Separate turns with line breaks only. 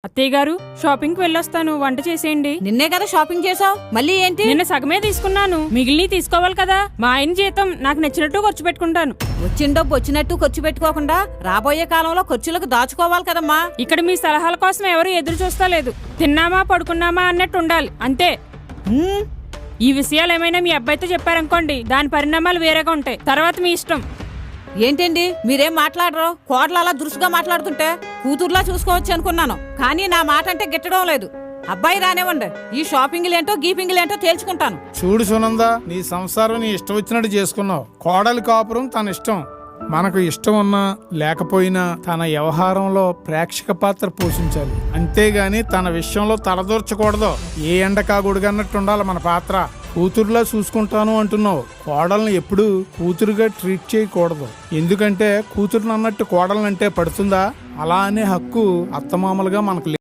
అత్తయ్య గారు, షాపింగ్ కి వెళ్ళొస్తాను. వంట చేసేయండి.
నిన్నే కదా షాపింగ్ చేసావు, మళ్ళీ ఏంటి?
నిన్న సగమే తీసుకున్నాను, మిగిలిన తీసుకోవాలి కదా. మా ఆయన జీతం నాకు నచ్చినట్టు ఖర్చు పెట్టుకుంటాను.
వచ్చిన డబ్బు వచ్చినట్టు ఖర్చు పెట్టుకోకుండా రాబోయే కాలంలో ఖర్చులకు దాచుకోవాలి కదమ్మా.
ఇక్కడ మీ సలహాల కోసం ఎవరు ఎదురు చూస్తా లేదు. తిన్నామా పడుకున్నామా అన్నట్టు ఉండాలి అంతే. ఈ విషయాలు ఏమైనా మీ అబ్బాయితో చెప్పారనుకోండి, దాని పరిణామాలు వేరేగా ఉంటాయి. తర్వాత మీ ఇష్టం.
ఏంటండి మీరేం మాట్లాడరు? కోడలు అలా దురుసుగా మాట్లాడుతుంటే కూతుర్లా చూసుకోవచ్చు అనుకున్నాను, కానీ నా మాట అంటే గిట్టడం లేదు. అబ్బాయి రానివ్వండి, ఈ షాపింగ్లేంటో గీపింగ్లేంటో తేల్చుకుంటాను.
చూడు సునందా, నీ సంసారం నీ ఇష్టం వచ్చినట్టు చేసుకున్నావు. కోడలి కాపురం తన ఇష్టం. మనకు ఇష్టం ఉన్నా లేకపోయినా తన వ్యవహారంలో ప్రేక్షక పాత్ర పోషించాలి, అంతేగాని తన విషయంలో తలదూర్చకూడదు. ఏ ఎండకాగుడుగన్నట్టు ఉండాలి మన పాత్ర. కూతురులా చూసుకుంటాను అంటున్నావు, కోడల్ని ఎప్పుడు కూతురుగా ట్రీట్ చేయకూడదు. ఎందుకంటే కూతురుని అన్నట్టు కోడల్ని అంటే పడుతుందా? అలా అనే హక్కు అత్తమామలుగా మనకు